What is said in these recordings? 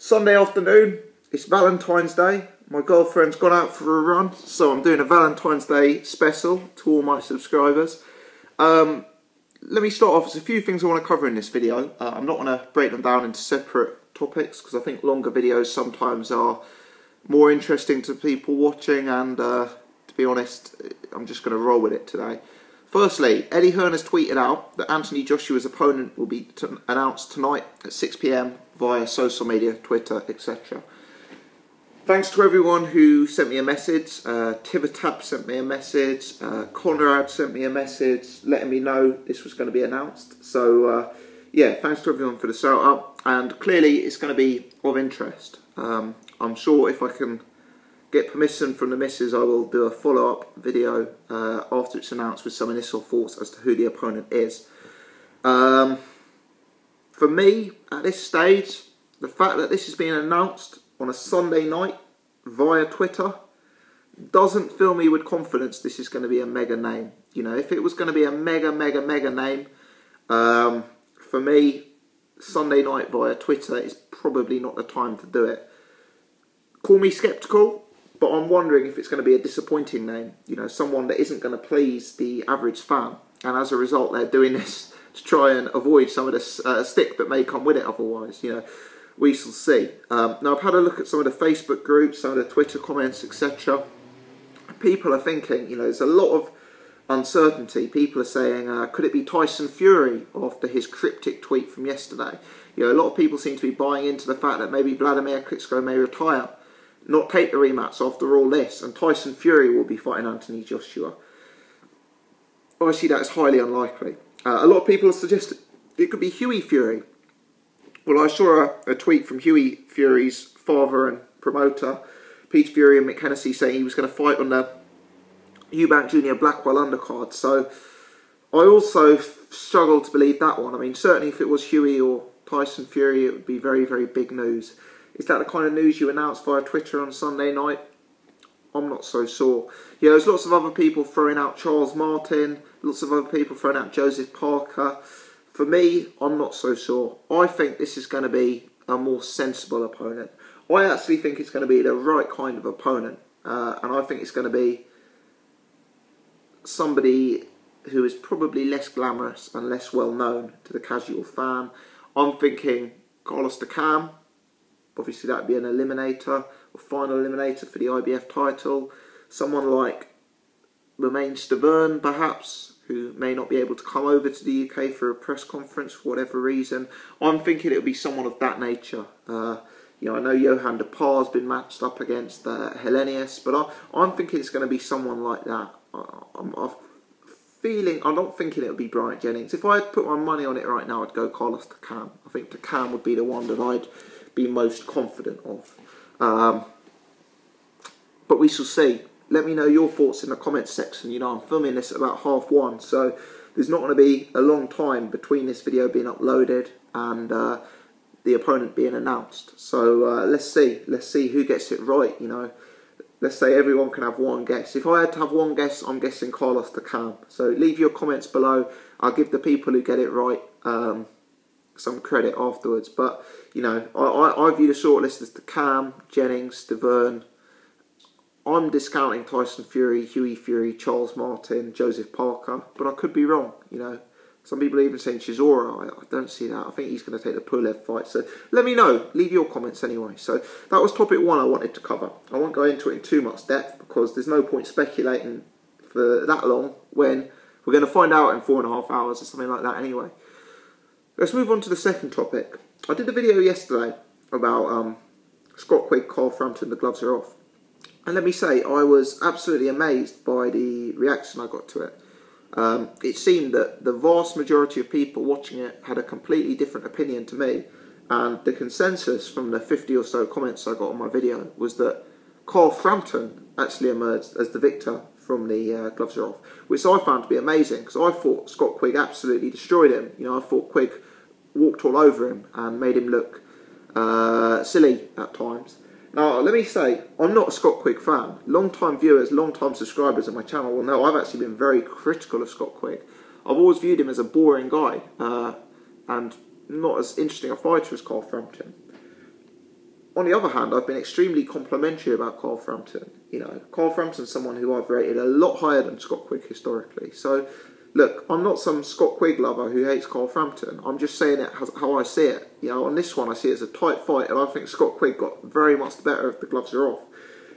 Sunday afternoon, it's Valentine's Day. My girlfriend's gone out for a run, so I'm doing a Valentine's Day special to all my subscribers. Let me start off. There's a few things I want to cover in this video. I'm not going to break them down into separate topics because I think longer videos sometimes are more interesting to people watching, and to be honest, I'm just going to roll with it today. Firstly, Eddie Hearn has tweeted out that Anthony Joshua's opponent will be announced tonight at 6 PM via social media, Twitter, etc. Thanks to everyone who sent me a message. Tivertap sent me a message. Conrad sent me a message letting me know this was going to be announced. So, yeah, thanks to everyone for the shout out. And clearly it's going to be of interest. I'm sure if I can get permission from the missus, I will do a follow-up video after it's announced with some initial thoughts as to who the opponent is. For me, at this stage, the fact that this is being announced on a Sunday night via Twitter doesn't fill me with confidence this is going to be a mega name. You know, if it was going to be a mega name, for me, Sunday night via Twitter is probably not the time to do it. Call me sceptical, but I'm wondering if it's going to be a disappointing name. You know, someone that isn't going to please the average fan. And as a result, they're doing this to try and avoid some of the stick that may come with it otherwise. You know, we shall see. Now, I've had a look at some of the Facebook groups, some of the Twitter comments, etc. People are thinking, you know, there's a lot of uncertainty. People are saying, could it be Tyson Fury after his cryptic tweet from yesterday? You know, a lot of people seem to be buying into the fact that maybe Vladimir Klitschko may retire, not take the rematch after all this, and Tyson Fury will be fighting Anthony Joshua. Obviously, that is highly unlikely. A lot of people have suggested it could be Hughie Fury. Well, I saw a tweet from Hughie Fury's father and promoter, Pete Fury, and Mick Hennessy, saying he was going to fight on the Eubank Jr. Blackwell undercard. So I also struggle to believe that one. I mean, certainly if it was Hughie or Tyson Fury, it would be very, very big news. Is that the kind of news you announce via Twitter on Sunday night? I'm not so sure. Yeah, there's lots of other people throwing out Charles Martin, lots of other people throwing out Joseph Parker. For me, I'm not so sure. I think this is going to be a more sensible opponent. I actually think it's going to be the right kind of opponent. And I think it's going to be somebody who is probably less glamorous and less well known to the casual fan. I'm thinking Carlos Takam. Obviously, that would be an eliminator, or final eliminator for the IBF title. Someone like Romain Stavern, perhaps, who may not be able to come over to the UK for a press conference for whatever reason. I'm thinking it would be someone of that nature. You know, I know Johan de Par's been matched up against Hellenius, but I'm thinking it's going to be someone like that. I'm not thinking it would be Bryant Jennings. If I had put my money on it right now, I'd go Carlos Takam. I think Takam would be the one that I'd be most confident of. But we shall see. Let me know your thoughts in the comments section. You know, I'm filming this at about 1:30, so there's not going to be a long time between this video being uploaded and the opponent being announced. So let's see who gets it right. You know, let's say everyone can have one guess. If I had to have one guess, I'm guessing Carlos Takam. So leave your comments below. I'll give the people who get it right some credit afterwards. But you know, I view the shortlist as Takam, Jennings, Stavern. I'm discounting Tyson Fury, Hughie Fury, Charles Martin, Joseph Parker, but I could be wrong. You know, some people are even saying Chisora. I don't see that. I think he's going to take the Pulev fight. So let me know. Leave your comments anyway. So that was topic one I wanted to cover. I won't go into it in too much depth because there's no point speculating for that long when we're going to find out in 4.5 hours or something like that anyway. Let's move on to the second topic. I did a video yesterday about Scott Quigg, Carl Frampton, the gloves are off. And let me say, I was absolutely amazed by the reaction I got to it. It seemed that the vast majority of people watching it had a completely different opinion to me. And the consensus from the 50 or so comments I got on my video was that Carl Frampton actually emerged as the victor from the gloves are off, which I found to be amazing because I thought Scott Quigg absolutely destroyed him. You know, I thought Quigg walked all over him and made him look silly at times. Now, let me say, I'm not a Scott Quigg fan. Long-time viewers, long-time subscribers of my channel will know I've actually been very critical of Scott Quigg. I've always viewed him as a boring guy and not as interesting a fighter as Carl Frampton. on the other hand, I've been extremely complimentary about Carl Frampton. You know, Carl Frampton's someone who I've rated a lot higher than Scott Quigg historically. So, look, I'm not some Scott Quigg lover who hates Carl Frampton. I'm just saying it how I see it. You know, on this one, I see it as a tight fight, and I think Scott Quigg got very much the better if the gloves are off.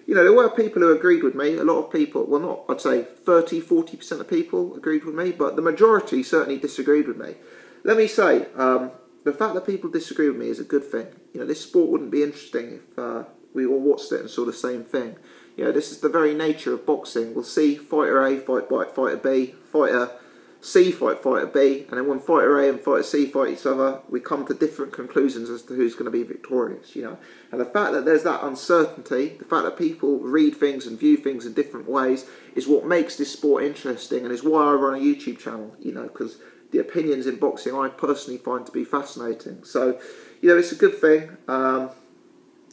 You know, there were people who agreed with me. A lot of people, well, not, I'd say 30, 40% of people agreed with me, but the majority certainly disagreed with me. Let me say, the fact that people disagree with me is a good thing. You know, this sport wouldn't be interesting if we all watched it and saw the same thing. You know, this is the very nature of boxing. We'll see fighter A fight fighter B, fighter C fight fighter B, and then when fighter A and fighter C fight each other, we come to different conclusions as to who's going to be victorious, you know. And the fact that there's that uncertainty, the fact that people read things and view things in different ways is what makes this sport interesting, and is why I run a YouTube channel, you know, because the opinions in boxing I personally find to be fascinating. So, you know, it's a good thing. I'm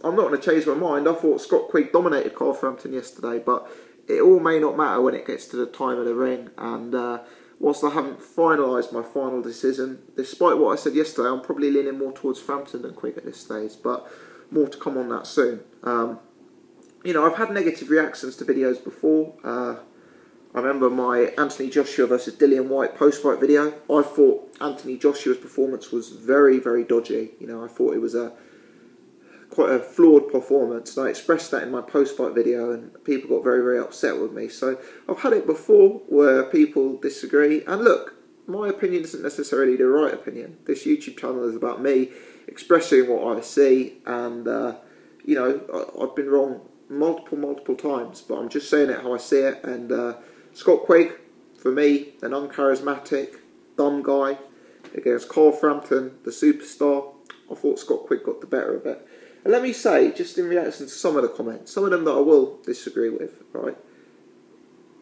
not going to change my mind. I thought Scott Quigg dominated Carl Frampton yesterday, but it all may not matter when it gets to the time of the ring. And whilst I haven't finalised my final decision, despite what I said yesterday, I'm probably leaning more towards Frampton than Quigg at this stage, but more to come on that soon. You know, I've had negative reactions to videos before. I remember my Anthony Joshua versus Dillian Whyte post-fight video. I thought Anthony Joshua's performance was very, very dodgy. You know, I thought it was quite a flawed performance, and I expressed that in my post-fight video, and people got very, very upset with me. So I've had it before where people disagree, and look, my opinion isn't necessarily the right opinion. This YouTube channel is about me expressing what I see, and you know, I've been wrong multiple times, but I'm just saying it how I see it. And Scott Quigg, for me, an uncharismatic, dumb guy, against Carl Frampton, the superstar. I thought Scott Quigg got the better of it. And let me say, just in reaction to some of the comments, some of them that I will disagree with, right?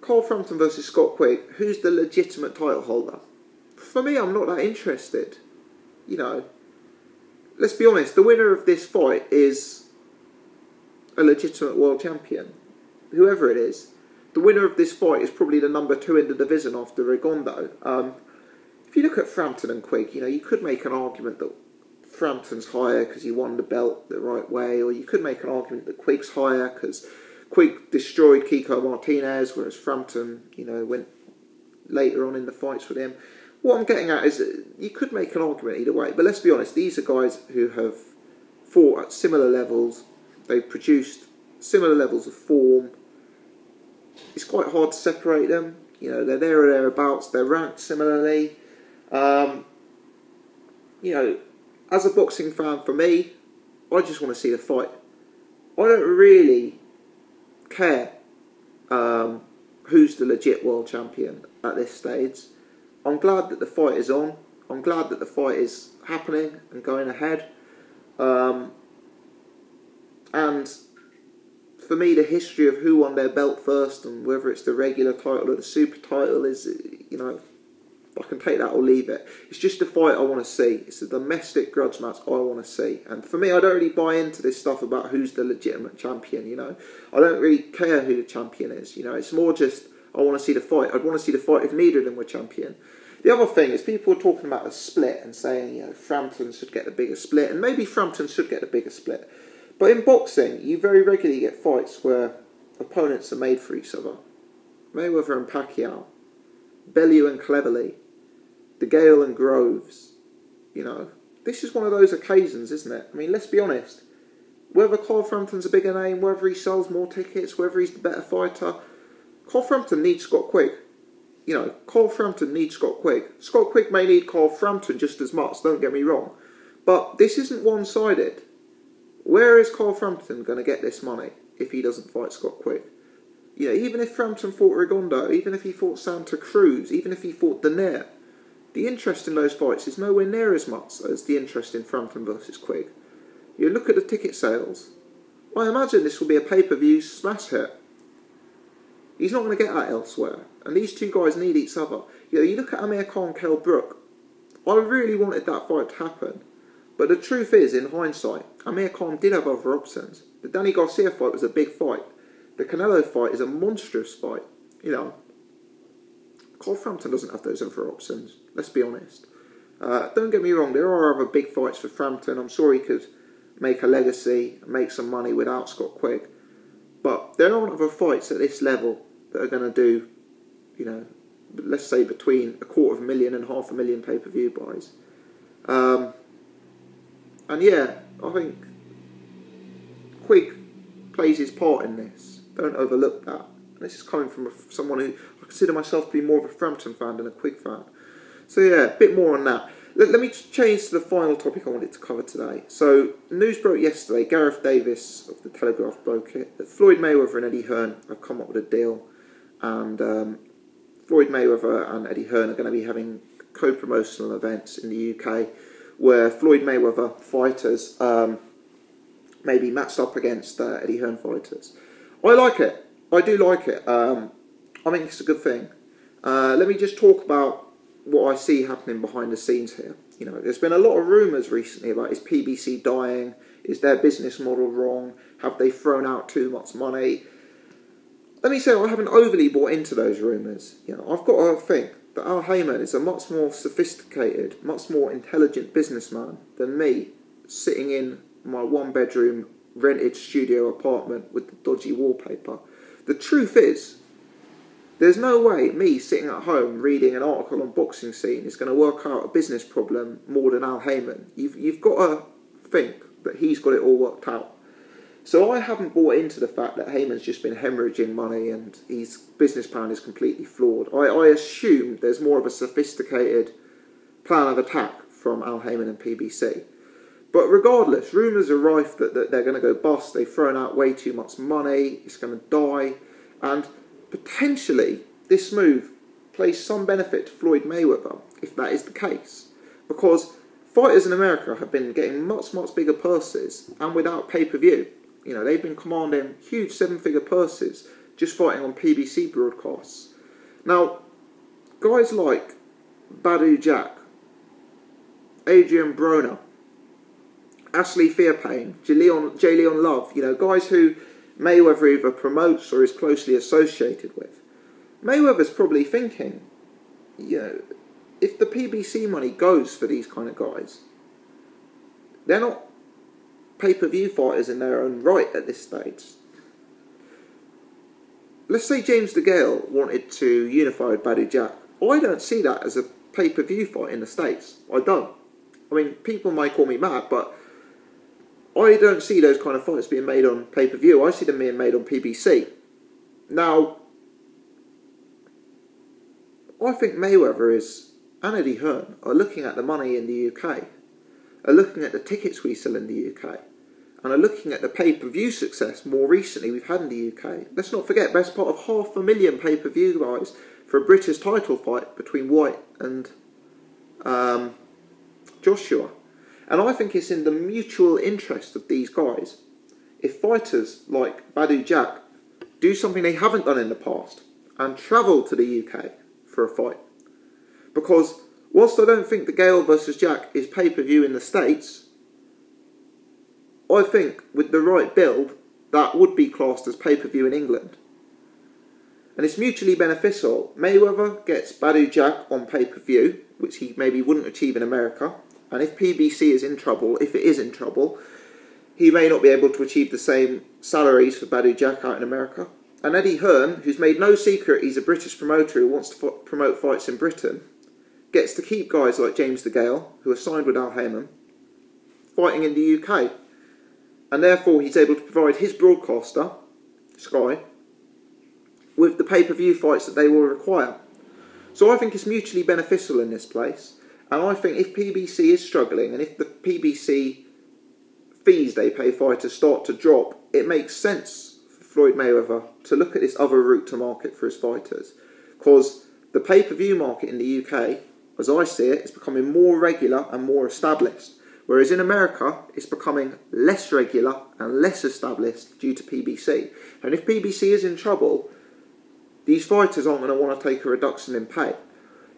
Carl Frampton versus Scott Quigg, who's the legitimate title holder? For me, I'm not that interested. You know, let's be honest, the winner of this fight is a legitimate world champion, whoever it is. The winner of this fight is probably the number 2 in the division after Rigondeaux. If you look at Frampton and Quigg, you know, you could make an argument that Frampton's higher because he won the belt the right way, or you could make an argument that Quigg's higher because Quigg destroyed Kiko Martinez, whereas Frampton, you know, went later on in the fights with him. What I'm getting at is that you could make an argument either way, but let's be honest, these are guys who have fought at similar levels. They've produced similar levels of form. It's quite hard to separate them. You know, they're there or thereabouts. They're ranked similarly. You know, as a boxing fan, for me, I just want to see the fight. I don't really care who's the legit world champion at this stage. I'm glad that the fight is on. I'm glad that the fight is happening and going ahead. And for me, the history of who won their belt first and whether it's the regular title or the super title is, you know, I can take that or leave it. It's just the fight I want to see. It's a domestic grudge match I want to see. And for me, I don't really buy into this stuff about who's the legitimate champion, you know. I don't really care who the champion is, you know. It's more just, I want to see the fight. I'd want to see the fight if neither of them were champion. The other thing is people are talking about a split and saying, you know, Frampton should get the bigger split. And maybe Frampton should get the bigger split. But in boxing, you very regularly get fights where opponents are made for each other. Mayweather and Pacquiao, Bellew and Cleverly, DeGale and Groves. You know, this is one of those occasions, isn't it? I mean, let's be honest. Whether Carl Frampton's a bigger name, whether he sells more tickets, whether he's the better fighter, Carl Frampton needs Scott Quigg. You know, Carl Frampton needs Scott Quigg. Scott Quigg may need Carl Frampton just as much, don't get me wrong. But this isn't one-sided. Where is Carl Frampton going to get this money if he doesn't fight Scott Quigg? You know, even if Frampton fought Rigondeaux, even if he fought Santa Cruz, even if he fought Danair, the interest in those fights is nowhere near as much as the interest in Frampton versus Quigg. You look at the ticket sales. I imagine this will be a pay-per-view smash hit. He's not going to get that elsewhere. And these two guys need each other. You know, you look at Amir Khan, Kell Brook. I really wanted that fight to happen. But the truth is, in hindsight, Amir Khan did have other options. The Danny Garcia fight was a big fight. The Canelo fight is a monstrous fight. You know, Carl Frampton doesn't have those other options. Let's be honest. Don't get me wrong, there are other big fights for Frampton. I'm sure he could make a legacy, make some money without Scott Quigg. But there aren't other fights at this level that are going to do, you know, let's say between 250,000 and 500,000 pay-per-view buys. And yeah, I think Quigg plays his part in this. Don't overlook that. And this is coming from someone who I consider myself to be more of a Frampton fan than a Quigg fan. So yeah, a bit more on that. Let me change to the final topic I wanted to cover today. So, news broke yesterday, Gareth Davis of The Telegraph broke it, that Floyd Mayweather and Eddie Hearn have come up with a deal. And Floyd Mayweather and Eddie Hearn are going to be having co-promotional events in the UK where Floyd Mayweather fighters may be matched up against Eddie Hearn fighters. I like it. I do like it. I think it's a good thing. Let me just talk about what I see happening behind the scenes here. You know, there's been a lot of rumours recently about, is PBC dying? Is their business model wrong? Have they thrown out too much money? Let me say I haven't overly bought into those rumours. You know, I've got to think that Al Heyman is a much more sophisticated, much more intelligent businessman than me, sitting in my one-bedroom rented studio apartment with the dodgy wallpaper. The truth is, there's no way me sitting at home reading an article on Boxing Scene is going to work out a business problem more than Al Heyman. You've got to think that he's got it all worked out. So I haven't bought into the fact that Heyman's just been hemorrhaging money and his business plan is completely flawed. I assume there's more of a sophisticated plan of attack from Al Heyman and PBC. But regardless, rumours are rife that they're going to go bust. They've thrown out way too much money. It's going to die. And potentially, this move plays some benefit to Floyd Mayweather, if that is the case. Because fighters in America have been getting much, much bigger purses, and without pay-per-view. You know, they've been commanding huge 7-figure purses just fighting on PBC broadcasts. Now, guys like Badu Jack, Adrian Broner, Ashley Fairpain, Jaleon Love, you know, guys who Mayweather either promotes or is closely associated with. Mayweather's probably thinking, you know, if the PBC money goes for these kind of guys, they're not pay-per-view fighters in their own right at this stage. Let's say James DeGale wanted to unify with Badu Jack. I don't see that as a pay-per-view fight in the States. I don't. I mean, people might call me mad, but I don't see those kind of fights being made on pay-per-view. I see them being made on PBC. Now, I think Mayweather and Eddie Hearn are looking at the money in the UK, are looking at the tickets we sell in the UK, and are looking at the pay-per-view success more recently we've had in the UK. Let's not forget, best part of 500,000 pay-per-view guys for a British title fight between White and Joshua. And I think it's in the mutual interest of these guys if fighters like Badu Jack do something they haven't done in the past and travel to the UK for a fight. Because whilst I don't think the Gale versus Jack is pay-per-view in the States, I think with the right build, that would be classed as pay-per-view in England. And it's mutually beneficial. Mayweather gets Badu Jack on pay-per-view, which he maybe wouldn't achieve in America. And if PBC is in trouble, if it is in trouble, he may not be able to achieve the same salaries for Badu Jack out in America. And Eddie Hearn, who's made no secret he's a British promoter who wants to promote fights in Britain, gets to keep guys like James DeGale, who are signed with Al Heyman, fighting in the UK. And therefore he's able to provide his broadcaster, Sky, with the pay-per-view fights that they will require. So I think it's mutually beneficial in this place. And I think if PBC is struggling, and if the PBC fees they pay fighters start to drop, it makes sense for Floyd Mayweather to look at this other route to market for his fighters. Because the pay-per-view market in the UK, as I see it, is becoming more regular and more established. Whereas in America, it's becoming less regular and less established due to PBC. And if PBC is in trouble, these fighters aren't going to want to take a reduction in pay.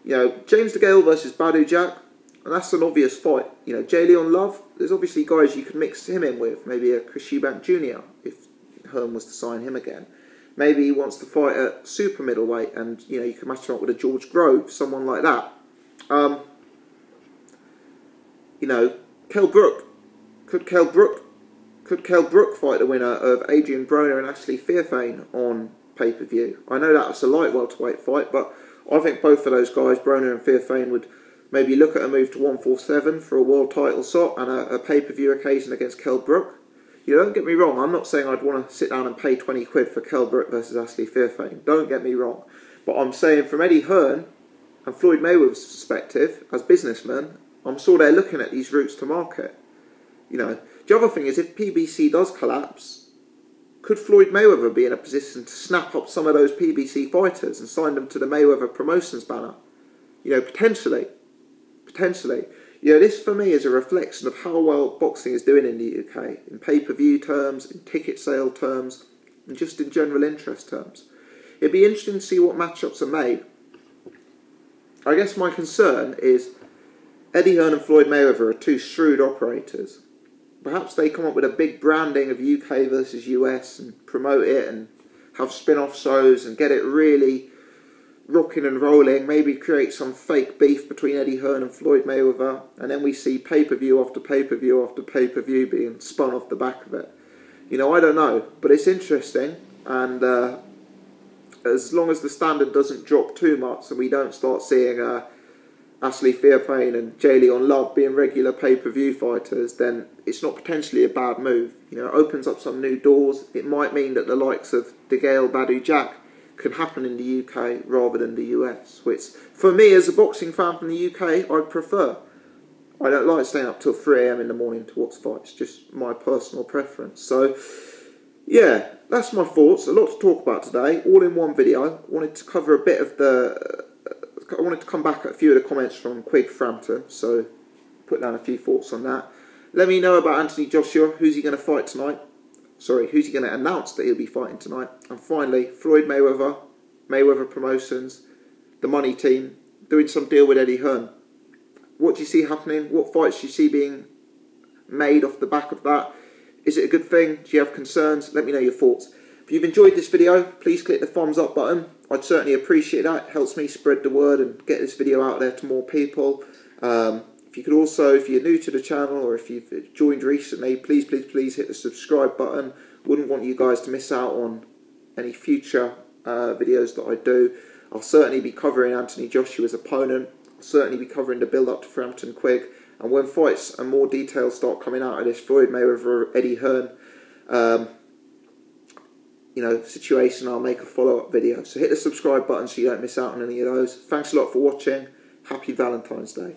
You know, James DeGale versus Badu Jack, and that's an obvious fight. You know, Jaleon Love, there's obviously guys you could mix him in with. Maybe a Chris Eubank Jr. if Hearn was to sign him again. Maybe he wants to fight at super middleweight and, you know, you can match him up with a George Grove, someone like that. You know, Kell Brook Could Kell Brook fight the winner of Adrian Broner and Ashley Fairfane on pay-per-view? I know that's a light welterweight fight, but I think both of those guys, Broner and Fairfane, would maybe look at a move to 147 for a world title shot and a pay-per-view occasion against Kell Brook. You don't get me wrong, I'm not saying I'd want to sit down and pay 20 quid for Kell Brook versus Ashley Fairfane. Don't get me wrong. But I'm saying from Eddie Hearn and Floyd Mayweather's perspective, as businessmen, I'm sure they're looking at these routes to market. You know, the other thing is, if PBC does collapse, could Floyd Mayweather be in a position to snap up some of those PBC fighters and sign them to the Mayweather Promotions banner? You know, potentially. You know, this for me is a reflection of how well boxing is doing in the UK, in pay-per-view terms, in ticket sale terms, and just in general interest terms. It'd be interesting to see what matchups are made. I guess my concern is Eddie Hearn and Floyd Mayweather are two shrewd operators. Perhaps they come up with a big branding of UK versus US and promote it and have spin-off shows and get it really rocking and rolling. Maybe create some fake beef between Eddie Hearn and Floyd Mayweather, and then we see pay-per-view after pay-per-view after pay-per-view being spun off the back of it. You know, I don't know, but it's interesting, and as long as the standard doesn't drop too much and we don't start seeing Ashley Fairfane and J. Leon Love being regular pay-per-view fighters, then it's not potentially a bad move. You know, it opens up some new doors. It might mean that the likes of DeGale Badu Jack could happen in the UK rather than the US, which for me as a boxing fan from the UK, I'd prefer. I don't like staying up till 3 AM in the morning to watch fights, just my personal preference. So yeah, that's my thoughts. A lot to talk about today, all in one video. I wanted to cover a bit of I wanted to come back at a few of the comments from Quigg Frampton, so put down a few thoughts on that. Let me know about Anthony Joshua. Who's he going to fight tonight? Sorry, who's he going to announce that he'll be fighting tonight? And finally, Floyd Mayweather, Mayweather Promotions, the money team, doing some deal with Eddie Hearn. What do you see happening? What fights do you see being made off the back of that? Is it a good thing? Do you have concerns? Let me know your thoughts. If you've enjoyed this video, please click the thumbs up button. I'd certainly appreciate that. It helps me spread the word and get this video out there to more people. If you could also, if you're new to the channel or if you've joined recently, please hit the subscribe button. Wouldn't want you guys to miss out on any future videos that I do. I'll certainly be covering Anthony Joshua's opponent. I'll certainly be covering the build-up to Frampton Quigg. And when fights and more details start coming out of this Floyd Mayweather Eddie Hearn situation, I'll make a follow-up video. So hit the subscribe button so you don't miss out on any of those. Thanks a lot for watching. Happy Valentine's Day.